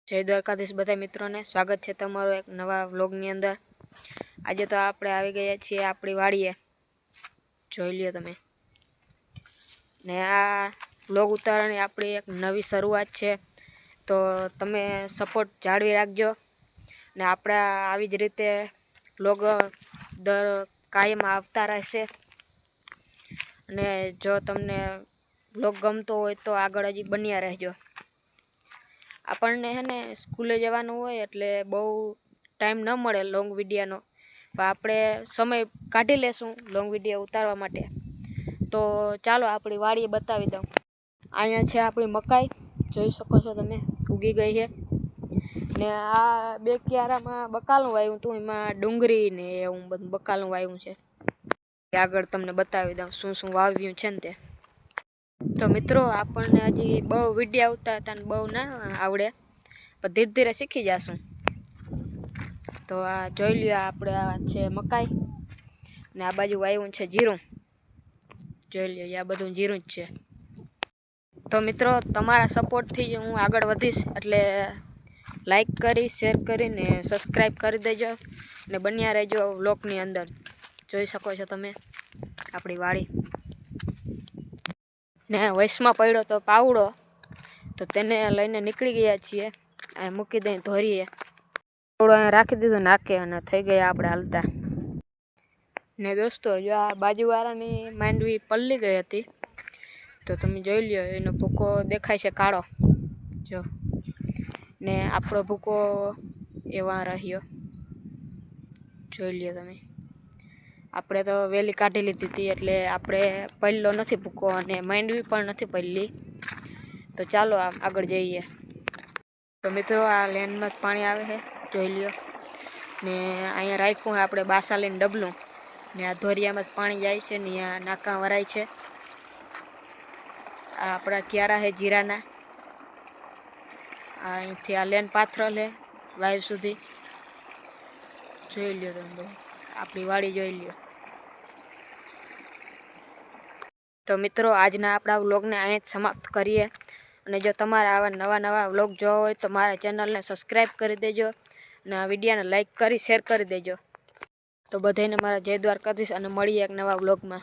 જય દ્વારકાધીશ બધા મિત્રોને સ્વાગત છે તમારો એક નવા વ્લોગની અંદર। આજે તો આપણે આવી ગયા છીએ આપણી વાડીએ, જોઈ લ્યો તમે। ને આ વ્લોગ ઉતારવાની આપણી એક નવી શરૂઆત છે, તો તમે સપોર્ટ જાળવી રાખજો ને આપણા આવી જ રીતે વ્લોગ દર કાયમ આવતા રહેશે। અને જો તમને વ્લોગ ગમતો હોય તો આગળ હજી બન્યા રહેજો। આપણને હે ને સ્કૂલે જવાનું હોય એટલે બહુ ટાઈમ ન મળે લોંગ વિડીયોનો, પણ આપણે સમય કાઢી લેશું લોંગ વિડીયો ઉતારવા માટે। તો ચાલો આપણી વાડીએ બતાવી દઉં। અહીંયા છે આપણી મકાઈ, જોઈ શકો છો તમે, ઉગી ગઈ છે। ને આ બે ક્યારામાં બકાલું વાવ્યું હતું, એમાં ડુંગળી ને એવું બધું બકાલું વાવ્યું છે। આગળ તમને બતાવી દઉં શું શું વાવ્યું છે ને તે। તો મિત્રો આપણને હજી બહુ વિડીયો ઉતારતા ને બહુ ના આવડે, પણ ધીરે ધીરે શીખી જશું। તો આ જોઈ લ્યો, આપણે આ છે મકાઈ ને આ બાજુ વાવ્યું છે જીરું, જોઈ લ્યો આ બધું જીરું જ છે। તો મિત્રો તમારા સપોર્ટથી જ હું આગળ વધીશ, એટલે લાઈક કરી, શેર કરીને સબસ્ક્રાઈબ કરી દેજો ને બન્યા રહેજો વ્લોગની અંદર। જોઈ શકો છો તમે આપણી વાડી ને વૈશમાં પડ્યો તો પાવડો, તો તેને લઈને નીકળી ગયા છીએ। આ મૂકી દઈ ધોરીએ, પાવડો અહીંયા રાખી દીધો નાકે અને થઈ ગયા આપણે હાલતા। ને દોસ્તો જો આ બાજુવાળાની માંડવી પલળી ગઈ હતી, તો તમે જોઈ લ્યો એનો ભૂકો દેખાય છે કાળો, જો ને આપણો ભૂકો એવા રહ્યો, જોઈ લ્યો તમે। આપણે તો વહેલી કાઢી લીધી હતી એટલે આપણે પડલો નથી ભૂકો, અને માંડવી પણ નથી પડલી। તો ચાલો આગળ જઈએ। તો મિત્રો આ લેનમાં જ પાણી આવે છે, જોઈ લ્યો ને અહીંયા રાખ્યું આપણે બાસા લઈને ડબલું, ને આ ધોરિયામાં જ પાણી જાય છે ને અહીંયા નાકા વરાય છે। આ આપણા ક્યારા છે જીરાના, અહીંથી આ લેન પાથરો લે વાયુ સુધી, જોઈ લ્યો તમે આપણી વાડી જોઈ લ્યો। તો મિત્રો આજના આપણા વ્લોગને અહીં જ સમાપ્ત કરીએ। અને જો તમારા આવા નવા વ્લોગ જોવા હોય તો મારા ચેનલને સબસ્ક્રાઈબ કરી દેજો અને આ વિડીયોને લાઈક કરી શેર કરી દેજો। તો બધાને મારા જય દ્વારકાધીશ અને મળીએ એક નવા વ્લોગમાં।